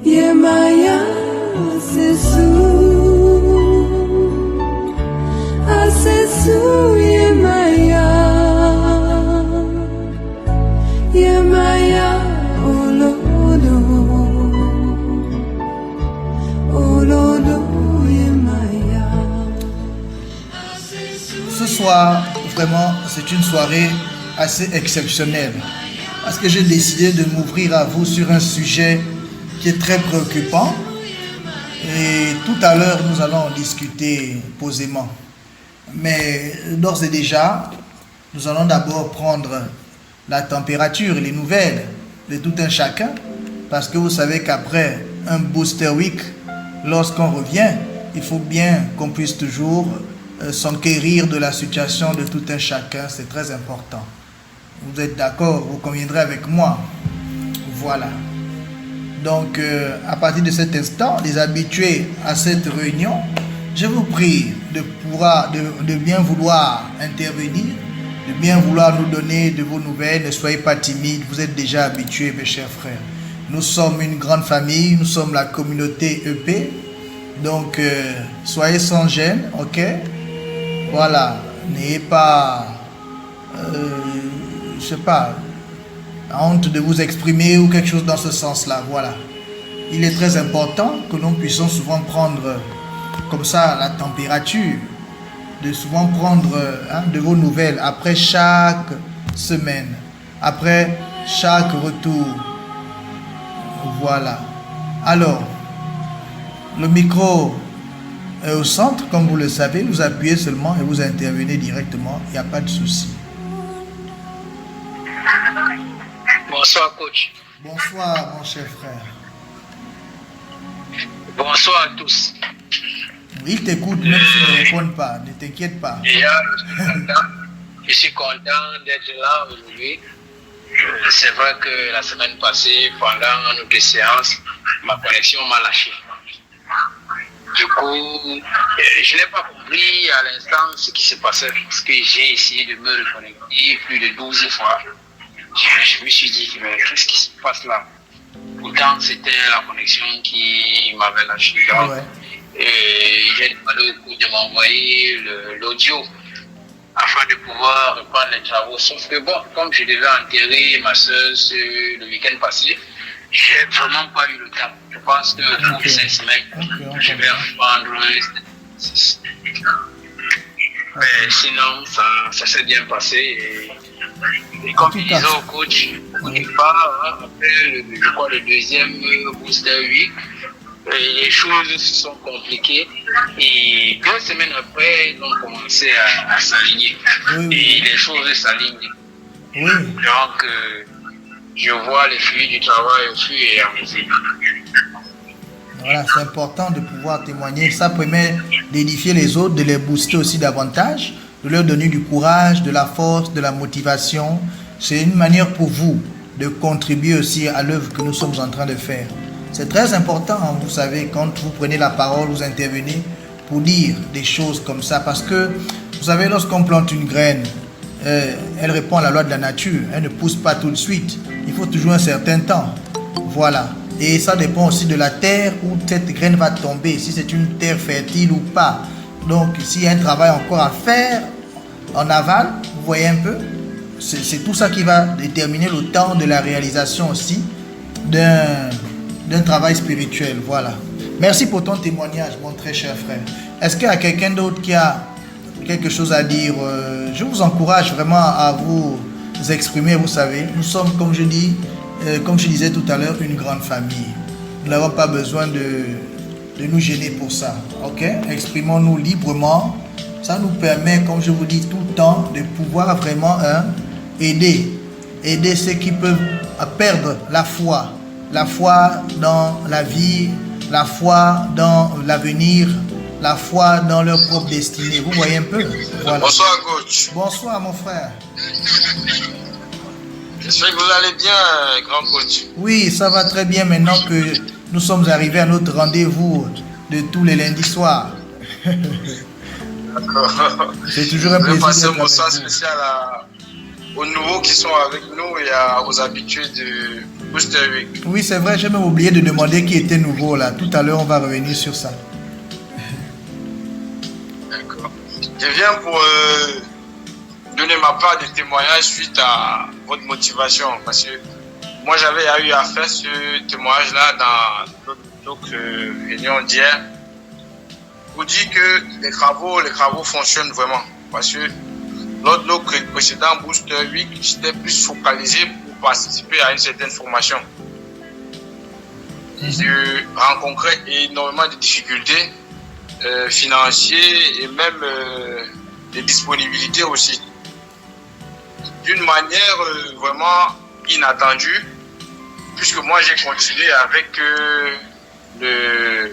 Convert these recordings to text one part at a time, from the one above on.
Yemaya Sesu Asesu Yemaya Yemaya Olodo Olodo Yemaya. Ce soir, vraiment, c'est une soirée assez exceptionnelle parce que j'ai décidé de m'ouvrir à vous sur un sujet qui est très préoccupant et tout à l'heure nous allons en discuter posément. Mais d'ores et déjà, nous allons d'abord prendre la température et les nouvelles de tout un chacun parce que vous savez qu'après un booster week, lorsqu'on revient, il faut bien qu'on puisse toujours s'enquérir de la situation de tout un chacun, c'est très important. Vous êtes d'accord, vous conviendrez avec moi. Voilà. Donc, à partir de cet instant, les habitués à cette réunion, je vous prie de bien vouloir intervenir, de bien vouloir nous donner de vos nouvelles. Ne soyez pas timides, vous êtes déjà habitués, mes chers frères. Nous sommes une grande famille, nous sommes la communauté EP. Donc, soyez sans gêne, ok? Voilà, n'ayez pas, je sais pas, honte de vous exprimer ou quelque chose dans ce sens-là, voilà. Il est très important que nous puissions souvent prendre comme ça la température, de souvent prendre de vos nouvelles après chaque semaine, après chaque retour. Voilà. Alors, le micro est au centre, comme vous le savez, vous appuyez seulement et vous intervenez directement, il n'y a pas de souci. Bonsoir coach. Bonsoir mon cher frère. Bonsoir à tous. Il t'écoute même s'il ne répond pas, ne t'inquiète pas. Déjà, je suis content d'être là aujourd'hui. C'est vrai que la semaine passée, pendant notre séance, ma connexion m'a lâché. Du coup, je n'ai pas compris à l'instant ce qui se passait parce que j'ai essayé de me reconnecter plus de 12 fois. Je me suis dit, mais qu'est-ce qui se passe là? Pourtant, c'était la connexion qui m'avait lâché. Donc, et j'ai demandé au coup de m'envoyer l'audio afin de pouvoir reprendre les travaux. Sauf que bon, comme je devais enterrer ma soeur le week-end passé, j'ai vraiment pas eu le temps. Je pense que pour cette semaine, je vais reprendre. Mais sinon, ça s'est bien passé. Et comme je disais au coach, au départ, après le deuxième booster week, les choses se sont compliquées. Et 2 semaines après, ils ont commencé à s'aligner. Et les choses s'alignent. Donc, je vois les fruits du travail au fur et à mesure. Voilà, c'est important de pouvoir témoigner. Ça permet d'édifier les autres, de les booster aussi davantage, de leur donner du courage, de la force, de la motivation. C'est une manière pour vous de contribuer aussi à l'œuvre que nous sommes en train de faire. C'est très important, hein, vous savez, quand vous prenez la parole, vous intervenez pour dire des choses comme ça. Parce que, vous savez, lorsqu'on plante une graine, elle répond à la loi de la nature. Elle ne pousse pas tout de suite. Il faut toujours un certain temps. Voilà. Et ça dépend aussi de la terre où cette graine va tomber, si c'est une terre fertile ou pas. Donc, s'il y a un travail encore à faire en aval, vous voyez un peu, c'est tout ça qui va déterminer le temps de la réalisation aussi d'un travail spirituel. Voilà. Merci pour ton témoignage, mon très cher frère. Est-ce qu'il y a quelqu'un d'autre qui a quelque chose à dire? Je vous encourage vraiment à vous exprimer. Vous savez, nous sommes, comme je disais tout à l'heure, une grande famille. Nous n'avons pas besoin de nous gêner pour ça. Ok? Exprimons-nous librement. Ça nous permet, comme je vous dis tout le temps, de pouvoir vraiment aider ceux qui peuvent perdre la foi dans la vie, la foi dans l'avenir, la foi dans leur propre destinée. Vous voyez un peu? Voilà. Bonsoir coach. Bonsoir mon frère. J'espère que vous allez bien, grand coach. Oui, ça va très bien maintenant que nous sommes arrivés à notre rendez-vous de tous les lundis soirs. D'accord. C'est toujours un plaisir. Je vais passer un bonsoir spécial aux nouveaux qui sont avec nous et aux habitués Booster 8. Oui, c'est vrai, j'ai même oublié de demander qui était nouveau là. Tout à l'heure, on va revenir sur ça. D'accord. Je viens pour donner ma part de témoignage suite à votre motivation. Parce que moi, j'avais eu à faire ce témoignage-là dans notre réunion d'hier. Pour dire que les travaux fonctionnent vraiment. Parce que lors de notre précédent Booster 8, j'étais plus focalisé pour participer à une certaine formation. Je rencontrais énormément de difficultés financières et même des disponibilités aussi. D'une manière vraiment inattendue, puisque moi j'ai continué avec le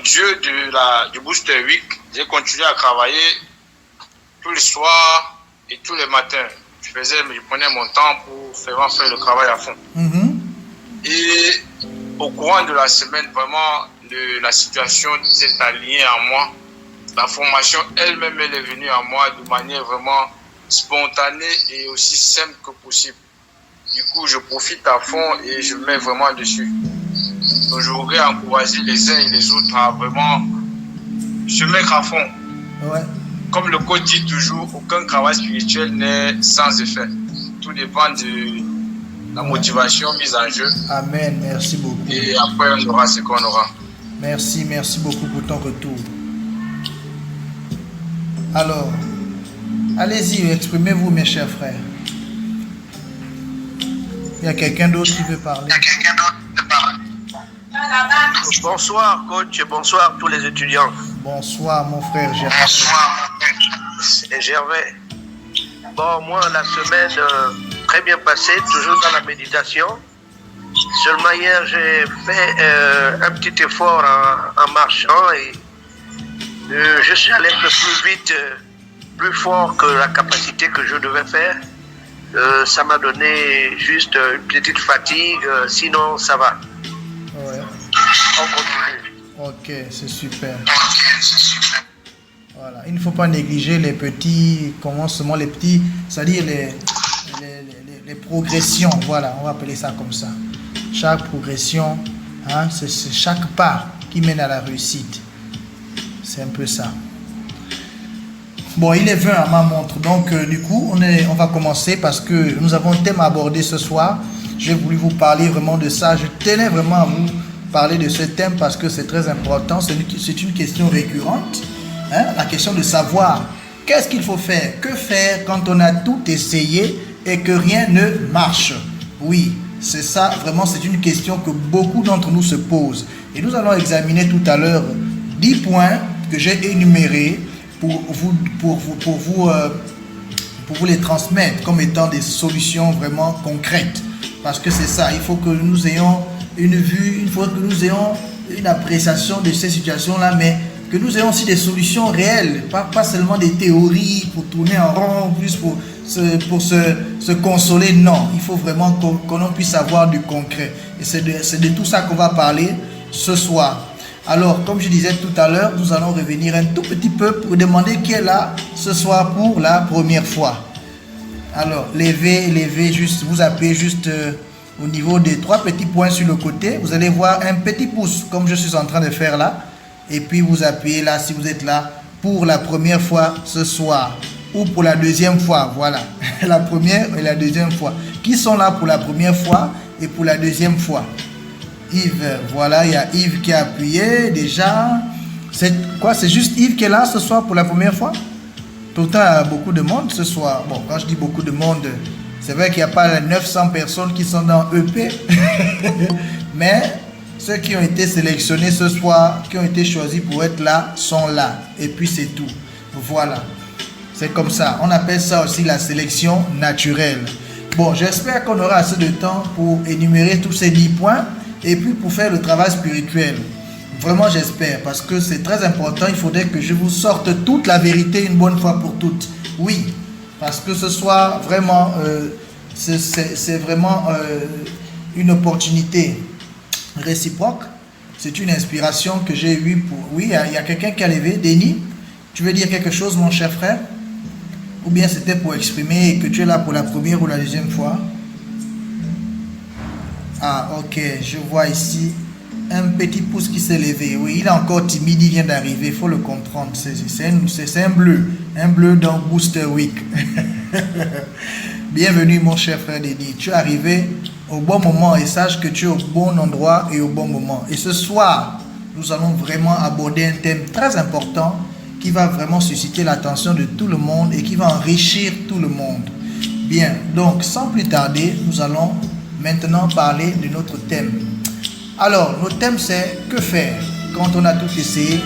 Dieu du Booster 8, j'ai continué à travailler tous les soirs et tous les matins. Je prenais mon temps pour faire le travail à fond. Et au courant de la semaine, vraiment, la situation s'est alignée à moi. La formation elle-même, elle est venue à moi de manière vraiment spontanée et aussi simple que possible. Du coup, je profite à fond et je mets vraiment dessus. Donc, je voudrais encourager les uns et les autres à vraiment se mettre à fond. Ouais. Comme le coach dit toujours, aucun travail spirituel n'est sans effet. Tout dépend de la motivation mise en jeu. Amen, merci beaucoup. Et après, on aura ce qu'on aura. Merci beaucoup pour ton retour. Alors, allez-y, exprimez-vous, mes chers frères. Il y a quelqu'un d'autre qui veut parler. Bonsoir, coach, et bonsoir tous les étudiants. Bonsoir, mon frère Gervais. C'est Gervais. Bon, moi, la semaine très bien passée, toujours dans la méditation. Seulement hier, j'ai fait un petit effort en marchant et je suis allé un peu plus vite, plus fort que la capacité que je devais faire. Ça m'a donné juste une petite fatigue, sinon ça va. Ouais. On continue. Ok, c'est super. Voilà. Il ne faut pas négliger les petits commencements, les petits, c'est-à-dire les progressions. Voilà, on va appeler ça comme ça. Chaque progression, hein, c'est chaque pas qui mène à la réussite. C'est un peu ça. Bon, il est 20 à ma montre, donc du coup, on va commencer parce que nous avons un thème à aborder ce soir. J'ai voulu vous parler vraiment de ça. Je tenais vraiment à vous parler de ce thème parce que c'est très important. C'est une question récurrente, hein, la question de savoir qu'est-ce qu'il faut faire, que faire quand on a tout essayé et que rien ne marche. Oui, c'est ça, vraiment, c'est une question que beaucoup d'entre nous se posent. Et nous allons examiner tout à l'heure 10 points que j'ai énumérés pour vous les transmettre comme étant des solutions vraiment concrètes. Parce que c'est ça, il faut que nous ayons une vue, il faut que nous ayons une appréciation de ces situations-là, mais que nous ayons aussi des solutions réelles, pas seulement des théories pour tourner en rond, plus pour se consoler. Non, il faut vraiment qu'on puisse avoir du concret. Et c'est de tout ça qu'on va parler ce soir. Alors, comme je disais tout à l'heure, nous allons revenir un tout petit peu pour demander qui est là ce soir pour la première fois. Alors, levez juste, vous appuyez juste au niveau des 3 petits points sur le côté. Vous allez voir un petit pouce, comme je suis en train de faire là. Et puis, vous appuyez là, si vous êtes là, pour la première fois ce soir. Ou pour la deuxième fois, voilà. La première et la deuxième fois. Qui sont là pour la première fois et pour la deuxième fois? Yves, voilà, il y a Yves qui a appuyé déjà. C'est quoi? C'est juste Yves qui est là ce soir pour la première fois? Pourtant, il y a beaucoup de monde ce soir. Bon, quand je dis beaucoup de monde, c'est vrai qu'il n'y a pas 900 personnes qui sont dans EP. Mais ceux qui ont été sélectionnés ce soir, qui ont été choisis pour être là, sont là. Et puis c'est tout. Voilà. C'est comme ça. On appelle ça aussi la sélection naturelle. Bon, j'espère qu'on aura assez de temps pour énumérer tous ces 10 points. Et puis pour faire le travail spirituel. Vraiment j'espère, parce que c'est très important. Il faudrait que je vous sorte toute la vérité une bonne fois pour toutes. Oui, parce que ce soir vraiment c'est vraiment une opportunité réciproque. C'est une inspiration que j'ai eue pour... Oui, il y a quelqu'un qui a levé. Denis, tu veux dire quelque chose, mon cher frère? Ou bien c'était pour exprimer que tu es là pour la première ou la deuxième fois? Ah, ok, je vois ici un petit pouce qui s'est levé. Oui, il est encore timide, il vient d'arriver, il faut le comprendre. C'est un bleu dans Booster Week. Bienvenue mon cher frère Denis, tu es arrivé au bon moment et sache que tu es au bon endroit et au bon moment. Et ce soir, nous allons vraiment aborder un thème très important qui va vraiment susciter l'attention de tout le monde et qui va enrichir tout le monde. Bien, donc sans plus tarder, nous allons maintenant parler de notre thème. Alors, notre thème c'est que faire quand on a tout essayé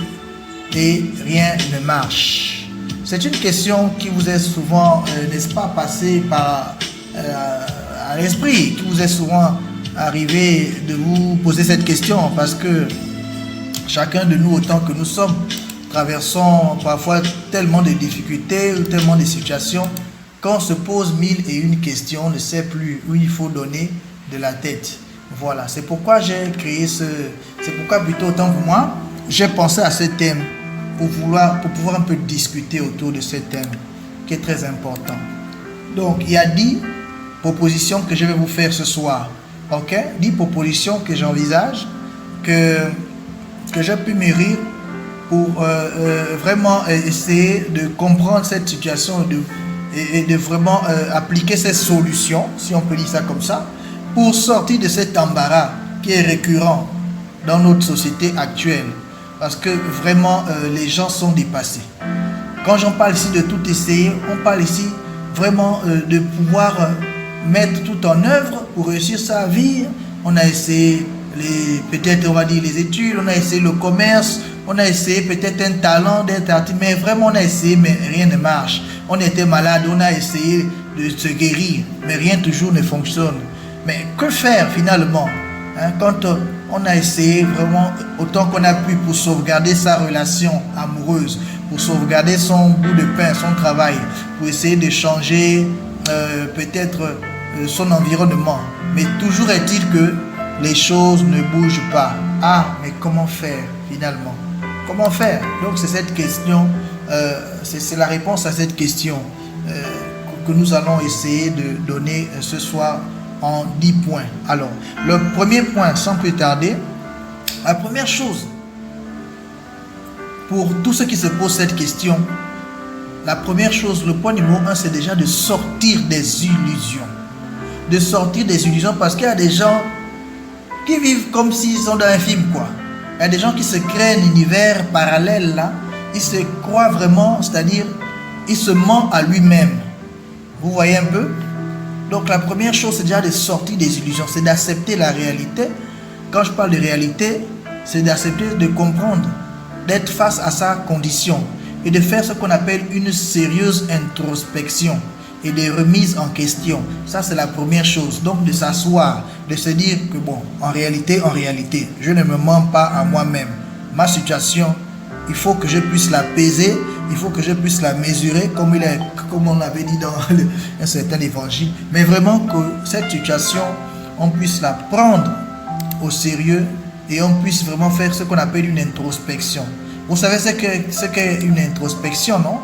et rien ne marche. C'est une question qui vous est souvent, n'est-ce pas, passée à l'esprit, qui vous est souvent arrivé de vous poser cette question parce que chacun de nous, autant que nous sommes, traversons parfois tellement de difficultés ou tellement de situations qu'on se pose 1001 questions, on ne sait plus où il faut donner de la tête. Voilà, c'est pourquoi j'ai créé c'est pourquoi plutôt autant que moi, j'ai pensé à ce thème pour pouvoir un peu discuter autour de ce thème qui est très important. Donc, il y a 10 propositions que je vais vous faire ce soir. Ok? 10 propositions que j'envisage, que j'ai pu mûrir pour vraiment essayer de comprendre cette situation et de vraiment appliquer ces solutions, si on peut dire ça comme ça, pour sortir de cet embarras qui est récurrent dans notre société actuelle. Parce que vraiment, les gens sont dépassés. Quand j'en parle ici de tout essayer, on parle ici vraiment de pouvoir mettre tout en œuvre pour réussir sa vie. On a essayé peut-être on va dire les études, on a essayé le commerce, on a essayé peut-être un talent d'être artiste, mais vraiment on a essayé, mais rien ne marche. On était malade, on a essayé de se guérir, mais rien toujours ne fonctionne. Mais que faire finalement quand on a essayé vraiment autant qu'on a pu pour sauvegarder sa relation amoureuse, pour sauvegarder son bout de pain, son travail, pour essayer de changer peut-être son environnement. Mais toujours est-il que les choses ne bougent pas. Ah, mais comment faire finalement? Comment faire? Donc c'est cette question, c'est la réponse à cette question que nous allons essayer de donner ce soir en 10 points. Alors, le premier point, sans plus tarder, la première chose, pour tous ceux qui se posent cette question, la première chose, le point numéro 1, c'est déjà de sortir des illusions. De sortir des illusions parce qu'il y a des gens qui vivent comme s'ils sont dans un film, quoi. Il y a des gens qui se créent un univers parallèle, là. Ils se croient vraiment, c'est-à-dire, ils se mentent à lui-même. Vous voyez un peu? Donc la première chose, c'est déjà de sortir des illusions, c'est d'accepter la réalité. Quand je parle de réalité, c'est d'accepter, de comprendre, d'être face à sa condition et de faire ce qu'on appelle une sérieuse introspection et des remises en question. Ça, c'est la première chose. Donc de s'asseoir, de se dire que bon, en réalité, je ne me mens pas à moi-même. Ma situation, il faut que je puisse la peser, il faut que je puisse la mesurer comme on l'avait dit dans un certain évangile. Mais vraiment que cette situation, on puisse la prendre au sérieux et on puisse vraiment faire ce qu'on appelle une introspection. Vous savez ce qu'est une introspection, non?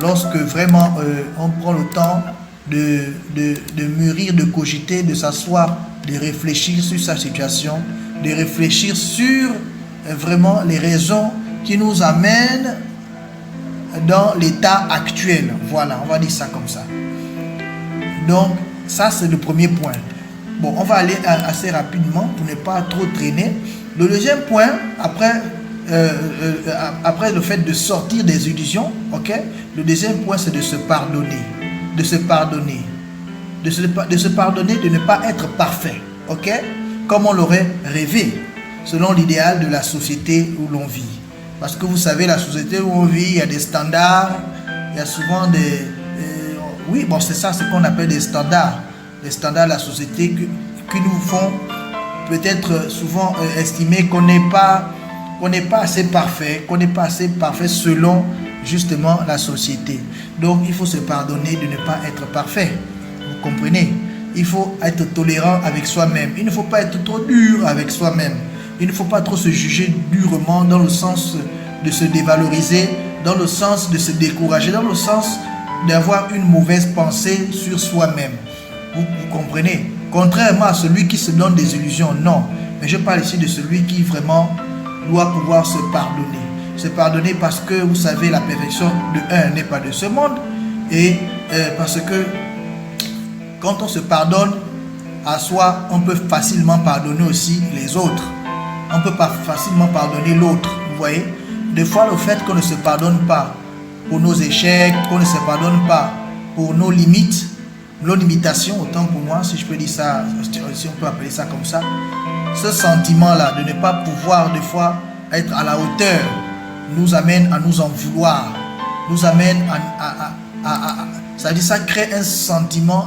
Lorsque vraiment on prend le temps de mûrir, de cogiter, de s'asseoir, de réfléchir sur sa situation, de réfléchir sur vraiment les raisons qui nous amènent dans l'état actuel. Voilà, on va dire ça comme ça. Donc, ça c'est le premier point. Bon, on va aller assez rapidement pour ne pas trop traîner. Le deuxième point, après le fait de sortir des illusions, ok, le deuxième point c'est de se pardonner. De se pardonner. De se pardonner de ne pas être parfait, ok, comme on l'aurait rêvé, selon l'idéal de la société où l'on vit. Parce que vous savez, la société où on vit, il y a des standards, il y a souvent des... oui, bon, c'est ça, ce qu'on appelle des standards. Les standards de la société qui nous font peut-être souvent estimer qu'on n'est pas assez parfait, selon justement la société. Donc, il faut se pardonner de ne pas être parfait. Vous comprenez? Il faut être tolérant avec soi-même. Il ne faut pas être trop dur avec soi-même. Il ne faut pas trop se juger durement dans le sens de se dévaloriser, dans le sens de se décourager, dans le sens d'avoir une mauvaise pensée sur soi-même. Vous comprenez? Contrairement à celui qui se donne des illusions, non. Mais je parle ici de celui qui vraiment doit pouvoir se pardonner. Se pardonner parce que, vous savez, la perfection de un n'est pas de ce monde. Et parce que quand on se pardonne à soi, on peut facilement pardonner aussi les autres. On peut pas facilement pardonner l'autre, vous voyez. Des fois, le fait qu'on ne se pardonne pas pour nos échecs, qu'on ne se pardonne pas pour nos limites, nos limitations, autant pour moi, si je peux dire ça, si on peut appeler ça comme ça, ce sentiment-là de ne pas pouvoir des fois être à la hauteur nous amène à nous en vouloir, nous amène ça crée un sentiment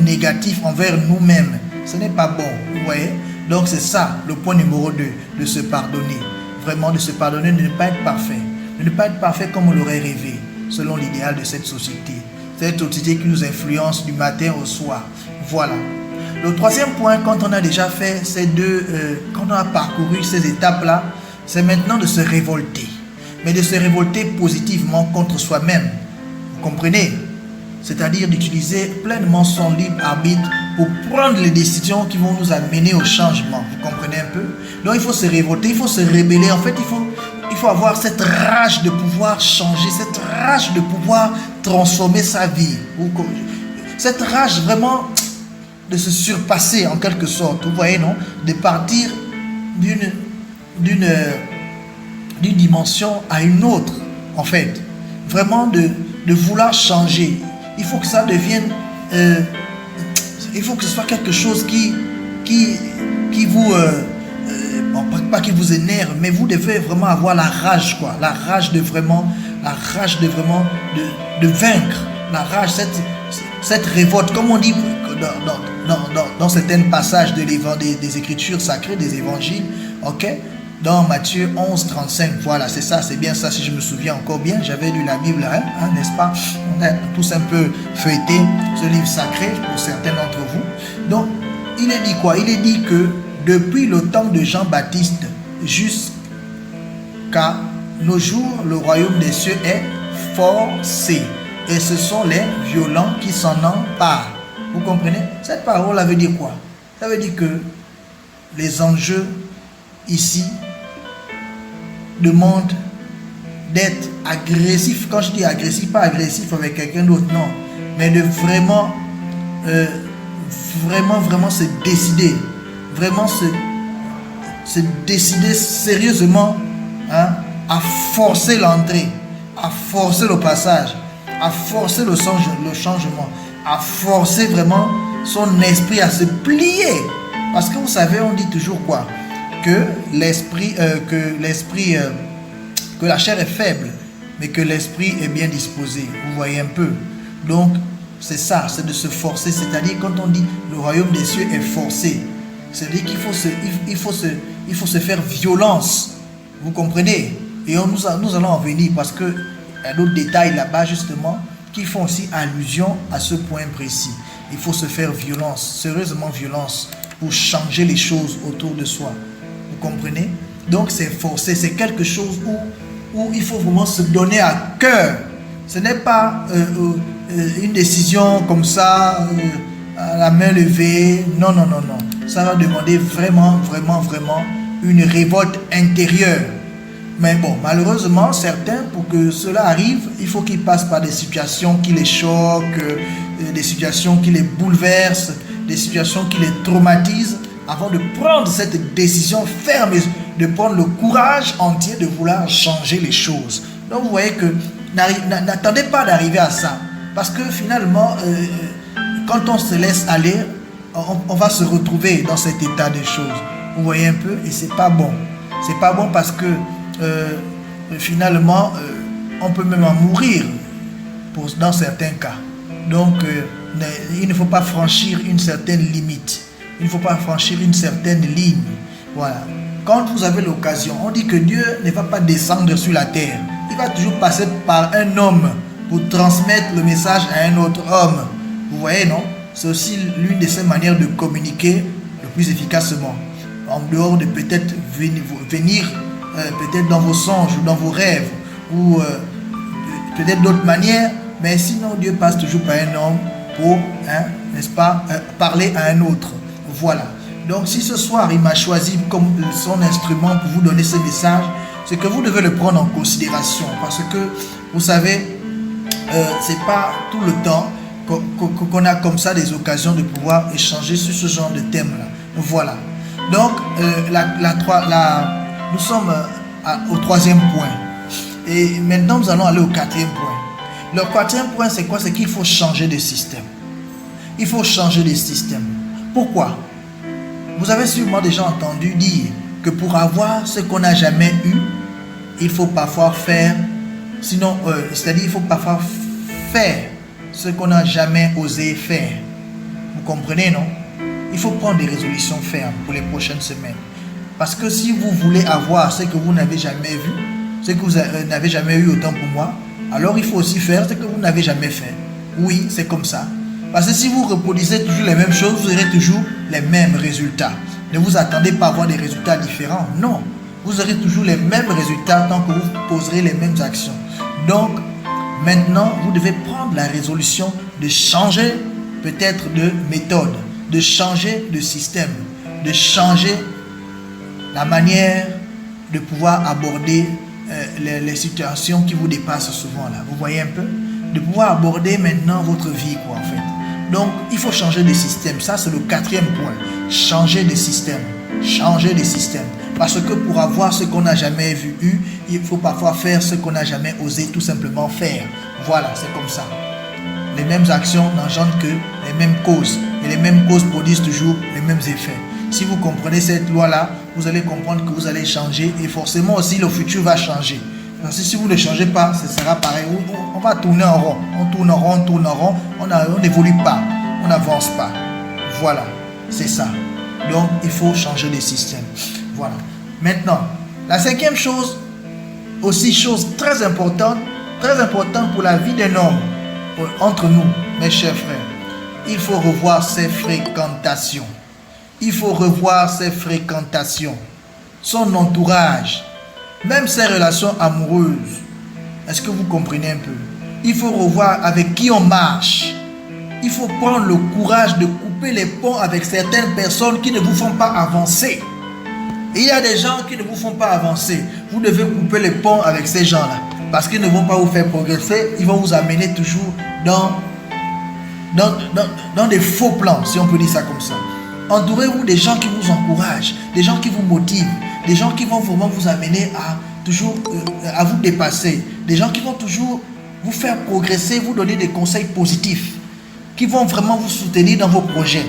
négatif envers nous-mêmes. Ce n'est pas bon, vous voyez. Donc c'est ça le point numéro 2, de se pardonner. Vraiment de se pardonner, de ne pas être parfait. De ne pas être parfait comme on l'aurait rêvé, selon l'idéal de cette société. Cette société qui nous influence du matin au soir. Voilà. Le troisième point, quand on a déjà fait ces quand on a parcouru ces étapes-là, c'est maintenant de se révolter. Mais de se révolter positivement contre soi-même. Vous comprenez? C'est-à-dire d'utiliser pleinement son libre arbitre pour prendre les décisions qui vont nous amener au changement. Vous comprenez un peu? Donc il faut se révolter, il faut se rebeller. En fait, il faut avoir cette rage de pouvoir changer, cette rage de pouvoir transformer sa vie. Cette rage vraiment de se surpasser en quelque sorte. Vous voyez, non? De partir d'une dimension à une autre, en fait. Vraiment de vouloir changer. Il faut que ça devienne... il faut que ce soit quelque chose qui vous... bon, pas qui vous énerve, mais vous devez vraiment avoir la rage, quoi. La rage de vraiment de vaincre. La rage, cette révolte, comme on dit dans certains passages des Écritures sacrées, des évangiles, ok? Dans Matthieu 11, 35, voilà, c'est ça, c'est bien ça, si je me souviens encore bien, j'avais lu la Bible, n'est-ce pas? On a tous un peu feuilleté ce livre sacré, pour certains d'entre vous. Donc, il est dit quoi? Il est dit que depuis le temps de Jean-Baptiste jusqu'à nos jours, le royaume des cieux est forcé. Et ce sont les violents qui s'en emparent. Vous comprenez? Cette parole, elle veut dire quoi? Ça veut dire que les enjeux ici demandent d'être agressif. Quand je dis agressif, pas agressif avec quelqu'un d'autre, non. Mais de vraiment se décider. Vraiment se décider sérieusement, hein, à forcer l'entrée, à forcer le passage, à forcer le changement, à forcer vraiment son esprit à se plier. Parce que vous savez, on dit toujours quoi? Que la chair est faible, mais que l'esprit est bien disposé. Vous voyez un peu. Donc, c'est ça, c'est de se forcer. C'est-à-dire, quand on dit le royaume des cieux est forcé, c'est-à-dire qu'il faut se faire violence. Vous comprenez? Et nous allons en venir parce que il y a d'autres détails là-bas, justement, qui font aussi allusion à ce point précis. Il faut se faire violence, sérieusement violence, pour changer les choses autour de soi. Vous comprenez? Donc c'est forcé, c'est quelque chose où il faut vraiment se donner à cœur. Ce n'est pas une décision comme ça, à la main levée. Non, non, non, non. Ça va demander vraiment une révolte intérieure. Mais bon, malheureusement, certains, pour que cela arrive, il faut qu'ils passent par des situations qui les choquent, des situations qui les bouleversent, des situations qui les traumatisent, avant de prendre cette décision ferme, de prendre le courage entier de vouloir changer les choses. Donc vous voyez que n'attendez pas d'arriver à ça, parce que finalement, quand on se laisse aller, on va se retrouver dans cet état de choses. Vous voyez un peu, et c'est pas bon. C'est pas bon parce que finalement, on peut même en mourir dans certains cas. Donc, il ne faut pas franchir une certaine limite. Il ne faut pas franchir une certaine ligne. Voilà. Quand vous avez l'occasion, on dit que Dieu ne va pas descendre sur la terre. Il va toujours passer par un homme pour transmettre le message à un autre homme. Vous voyez, non? C'est aussi l'une de ces manières de communiquer le plus efficacement. En dehors de peut-être venir peut-être dans vos songes ou dans vos rêves ou peut-être d'autres manières, mais sinon Dieu passe toujours par un homme pour n'est-ce pas, parler à un autre. Voilà. Donc si ce soir il m'a choisi comme son instrument pour vous donner ce message, c'est que vous devez le prendre en considération, parce que vous savez, c'est pas tout le temps qu'on a comme ça des occasions de pouvoir échanger sur ce genre de thème-là. Voilà. Donc nous sommes au 3e point. Et maintenant nous allons aller au 4e point. Le 4e point, c'est quoi? C'est qu'il faut changer de système. Il faut changer de système. Pourquoi? Vous avez sûrement déjà entendu dire que pour avoir ce qu'on n'a jamais eu, il faut parfois faire, sinon, c'est-à-dire il faut parfois faire ce qu'on n'a jamais osé faire. Vous comprenez, non? Il faut prendre des résolutions fermes pour les prochaines semaines. Parce que si vous voulez avoir ce que vous n'avez jamais vu, ce que vous n'avez jamais eu autant pour moi, alors il faut aussi faire ce que vous n'avez jamais fait. Oui, c'est comme ça. Parce que si vous reproduisez toujours les mêmes choses, vous aurez toujours les mêmes résultats. Ne vous attendez pas à avoir des résultats différents. Non, vous aurez toujours les mêmes résultats tant que vous poserez les mêmes actions. Donc, maintenant, vous devez prendre la résolution de changer peut-être de méthode, de changer de système, de changer la manière de pouvoir aborder les situations qui vous dépassent souvent là. Vous voyez un peu? De pouvoir aborder maintenant votre vie, quoi, en fait. Donc, il faut changer de système. Ça, c'est le 4e point. Changer de système. Changer de système. Parce que pour avoir ce qu'on n'a jamais eu, il faut parfois faire ce qu'on n'a jamais osé tout simplement faire. Voilà, c'est comme ça. Les mêmes actions n'engendrent que les mêmes causes. Et les mêmes causes produisent toujours les mêmes effets. Si vous comprenez cette loi-là, vous allez comprendre que vous allez changer. Et forcément aussi, le futur va changer. Parce que si vous ne changez pas, ce sera pareil. On va tourner en rond. On tourne en rond, on tourne en rond. On n'évolue pas. On n'avance pas. Voilà. C'est ça. Donc, il faut changer de système. Voilà. Maintenant, la 5e chose, aussi chose très importante pour la vie d'un homme, entre nous, mes chers frères, il faut revoir ses fréquentations. Il faut revoir ses fréquentations, son entourage, même ses relations amoureuses. Est-ce que vous comprenez un peu? Il faut revoir avec qui on marche. Il faut prendre le courage de couper les ponts avec certaines personnes qui ne vous font pas avancer. Et il y a des gens qui ne vous font pas avancer. Vous devez couper les ponts avec ces gens-là. Parce qu'ils ne vont pas vous faire progresser. Ils vont vous amener toujours dans des faux plans, si on peut dire ça comme ça. Entourez-vous des gens qui vous encouragent, des gens qui vous motivent, des gens qui vont vraiment vous amener à toujours à vous dépasser, des gens qui vont toujours vous faire progresser, vous donner des conseils positifs, qui vont vraiment vous soutenir dans vos projets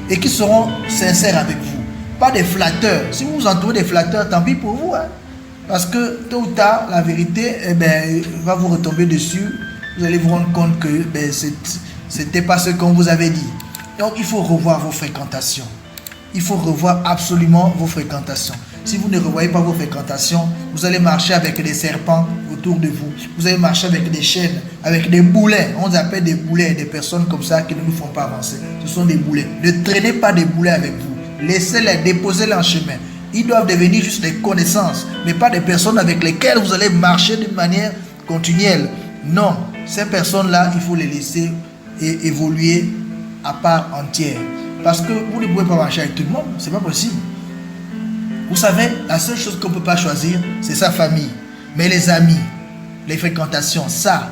et qui seront sincères avec vous. Pas des flatteurs. Si vous vous entourez des flatteurs, tant pis pour vous. Hein? Parce que tôt ou tard, la vérité va vous retomber dessus. Vous allez vous rendre compte que c'était pas ce qu'on vous avait dit. Donc, il faut revoir vos fréquentations. Il faut revoir absolument vos fréquentations. Si vous ne revoyez pas vos fréquentations, vous allez marcher avec des serpents autour de vous. Vous allez marcher avec des chaînes, avec des boulets. On appelle des boulets, des personnes comme ça qui ne nous font pas avancer. Ce sont des boulets. Ne traînez pas des boulets avec vous. Laissez-les, déposez-les en chemin. Ils doivent devenir juste des connaissances, mais pas des personnes avec lesquelles vous allez marcher de manière continuelle. Non, ces personnes-là, il faut les laisser évoluer à part entière. Parce que vous ne pouvez pas marcher avec tout le monde, c'est pas possible. Vous savez, la seule chose qu'on ne peut pas choisir, c'est sa famille. Mais les amis, les fréquentations, ça,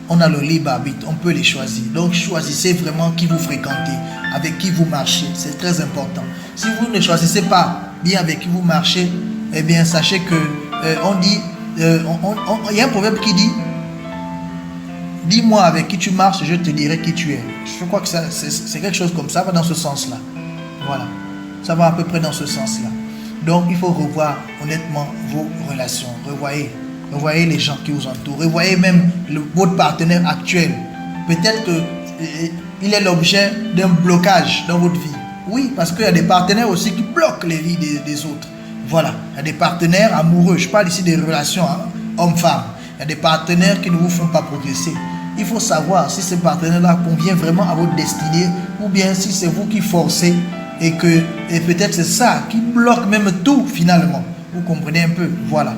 on a le libre arbitre, on peut les choisir. Donc choisissez vraiment qui vous fréquentez, avec qui vous marchez, c'est très important. Si vous ne choisissez pas bien avec qui vous marchez, eh bien sachez que on dit, il y a un proverbe qui dit, dis-moi avec qui tu marches, je te dirai qui tu es. Je crois que c'est quelque chose comme ça, ça va dans ce sens-là. Voilà, ça va à peu près dans ce sens-là. Donc il faut revoir honnêtement vos relations. Revoyez les gens qui vous entourent. Revoyez même votre partenaire actuel. Peut-être qu'il est l'objet d'un blocage dans votre vie. Oui, parce qu'il y a des partenaires aussi qui bloquent les vies des autres. Voilà, il y a des partenaires amoureux. Je parle ici des relations homme-femme. Il y a des partenaires qui ne vous font pas progresser. Il faut savoir si ce partenaire-là convient vraiment à votre destinée ou bien si c'est vous qui forcez et peut-être c'est ça qui bloque même tout finalement. Vous comprenez un peu? Voilà.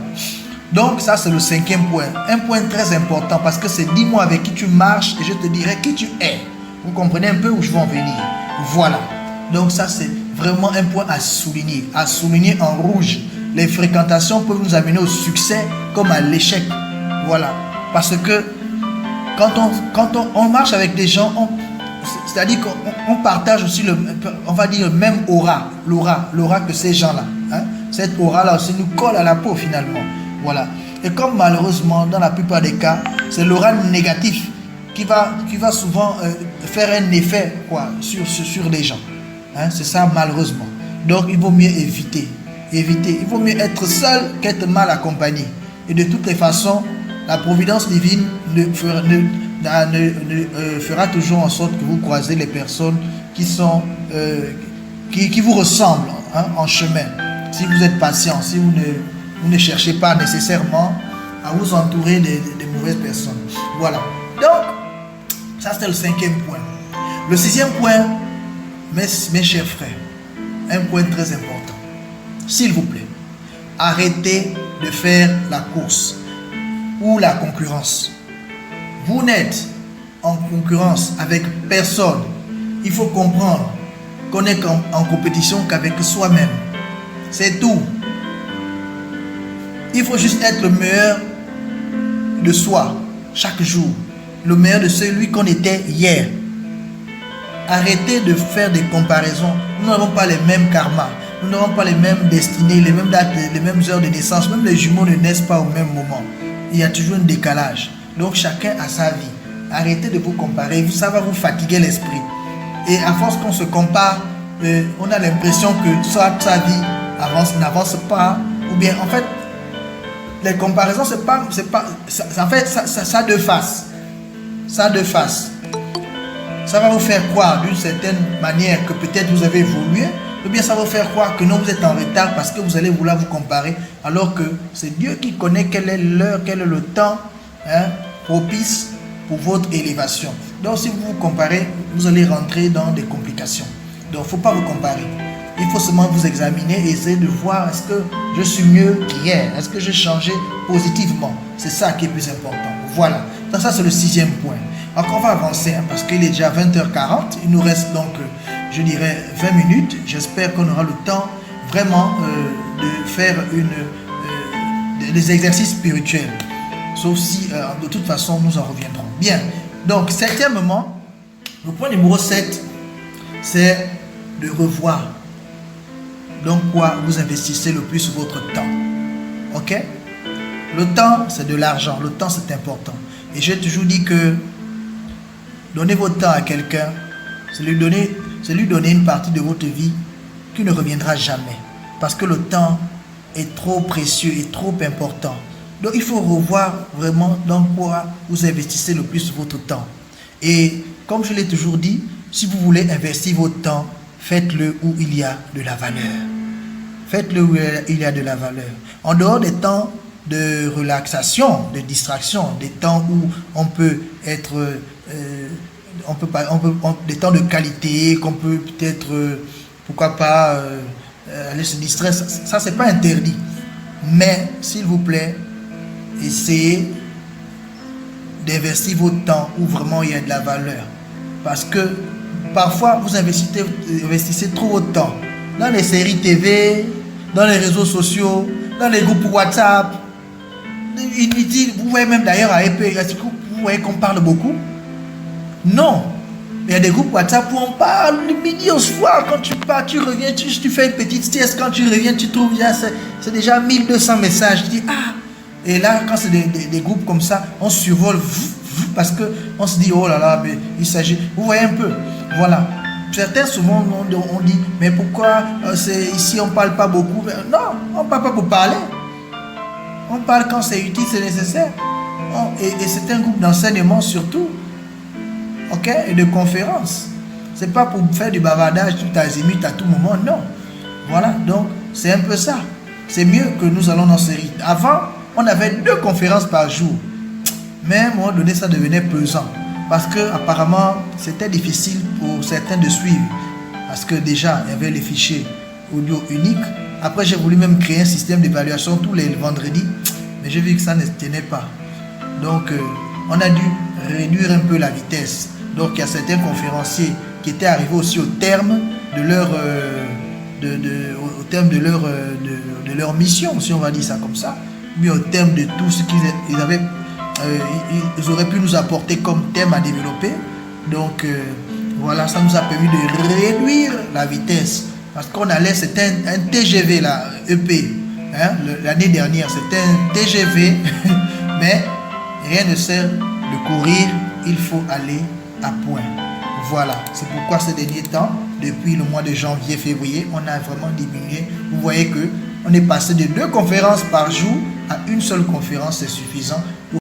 Donc ça c'est le 5e point. Un point très important parce que c'est dis-moi avec qui tu marches et je te dirai qui tu es. Vous comprenez un peu où je veux en venir? Voilà. Donc ça, c'est vraiment un point à souligner en rouge. Les fréquentations peuvent nous amener au succès comme à l'échec. Voilà. Parce que quand on marche avec des gens, c'est-à-dire qu'on partage aussi on va dire, le même aura que ces gens-là. Hein? Cette aura-là aussi nous colle à la peau finalement. Voilà. Et comme malheureusement, dans la plupart des cas, c'est l'aura négatif qui va souvent faire un effet sur les gens. Hein? C'est ça malheureusement. Donc il vaut mieux éviter. Il vaut mieux être seul qu'être mal accompagné. Et de toutes les façons, la providence divine fera toujours en sorte que vous croisez les personnes qui vous ressemblent, hein, en chemin. Si vous êtes patient, si vous ne cherchez pas nécessairement à vous entourer de mauvaises personnes. Voilà. Donc, ça c'est le 5e point. Le 6e point, mes chers frères, un point très important. S'il vous plaît, arrêtez de faire la course ou la concurrence. Vous n'êtes en concurrence avec personne. Il faut comprendre qu'on n'est en compétition qu'avec soi-même. C'est tout. Il faut juste être le meilleur de soi chaque jour. Le meilleur de celui qu'on était hier. Arrêtez de faire des comparaisons. Nous n'avons pas les mêmes karmas. Nous n'avons pas les mêmes destinées, les mêmes dates, les mêmes heures de naissance. Même les jumeaux ne naissent pas au même moment. Il y a toujours un décalage. Donc chacun a sa vie. Arrêtez de vous comparer. Ça va vous fatiguer l'esprit. Et à force qu'on se compare, on a l'impression que soit sa vie n'avance pas. Ou bien en fait, les comparaisons, ça a deux faces. Ça a deux faces. Ça va vous faire croire d'une certaine manière que peut-être vous avez évolué. Ou bien ça va vous faire croire que non, vous êtes en retard parce que vous allez vouloir vous comparer, alors que c'est Dieu qui connaît quelle est l'heure, quel est le temps, hein, propice pour votre élévation. Donc si vous vous comparez, vous allez rentrer dans des complications. Donc il ne faut pas vous comparer. Il faut seulement vous examiner et essayer de voir, est-ce que je suis mieux qu'hier? Est-ce que j'ai changé positivement? C'est ça qui est plus important. Voilà. Ça c'est le 6e point. Alors on va avancer, hein, parce qu'il est déjà 20h40. Il nous reste donc, je dirais, 20 minutes. J'espère qu'on aura le temps vraiment de faire des exercices spirituels. Sauf si, de toute façon, nous en reviendrons. Bien. Donc, 7e, le point numéro 7, c'est de revoir dans quoi vous investissez le plus votre temps. Ok? Le temps, c'est de l'argent. Le temps, c'est important. Et j'ai toujours dit que donner votre temps à quelqu'un, c'est lui donner une partie de votre vie qui ne reviendra jamais. Parce que le temps est trop précieux et trop important. Donc il faut revoir vraiment dans quoi vous investissez le plus votre temps. Et comme je l'ai toujours dit, si vous voulez investir votre temps, faites-le où il y a de la valeur. Faites-le où il y a de la valeur. En dehors des temps de relaxation, de distraction, des temps où on peut être... des temps de qualité, qu'on peut peut-être, pourquoi pas, aller se distraire. Ça, c'est pas interdit. Mais, s'il vous plaît, essayez d'investir votre temps où vraiment il y a de la valeur. Parce que, parfois, vous investissez trop votre temps dans les séries TV, dans les réseaux sociaux, dans les groupes WhatsApp. Vous voyez même d'ailleurs à EP, vous voyez qu'on parle beaucoup. Non, il y a des groupes WhatsApp où on parle le midi au soir. Quand tu pars, tu reviens, tu fais une petite sieste. Quand tu reviens, tu trouves c'est déjà 1200 messages. Tu dis, ah. Et là, quand c'est des groupes comme ça, on survole parce qu'on se dit, oh là là, mais il s'agit. Vous voyez un peu. Voilà. Certains souvent on dit, mais pourquoi ici on ne parle pas beaucoup? Non, on ne parle pas pour parler. On parle quand c'est utile, c'est nécessaire. Et c'est un groupe d'enseignement surtout. Ok, et de conférences. C'est pas pour faire du bavardage tout azimut à tout moment, non. Voilà, donc c'est un peu ça. C'est mieux que nous allons dans ces rythmes. Avant, on avait 2 conférences par jour. Mais à un moment donné, ça devenait pesant. Parce que apparemment, c'était difficile pour certains de suivre. Parce que déjà, il y avait les fichiers audio uniques. Après, j'ai voulu même créer un système d'évaluation tous les vendredis. Mais j'ai vu que ça ne tenait pas. Donc, on a dû réduire un peu la vitesse. Donc il y a certains conférenciers qui étaient arrivés aussi au terme de leur, au terme de leur mission, si on va dire ça comme ça, mais au terme de tout ce qu'ils avaient, ils auraient pu nous apporter comme thème à développer. Donc voilà, ça nous a permis de réduire la vitesse. Parce qu'on allait, c'était un TGV là, EP. Hein, l'année dernière, c'était un TGV, mais rien ne sert de courir, il faut aller à point. Voilà, c'est pourquoi ces derniers temps, depuis le mois de janvier, février, on a vraiment diminué. Vous voyez que on est passé de 2 conférences par jour à une seule conférence, c'est suffisant.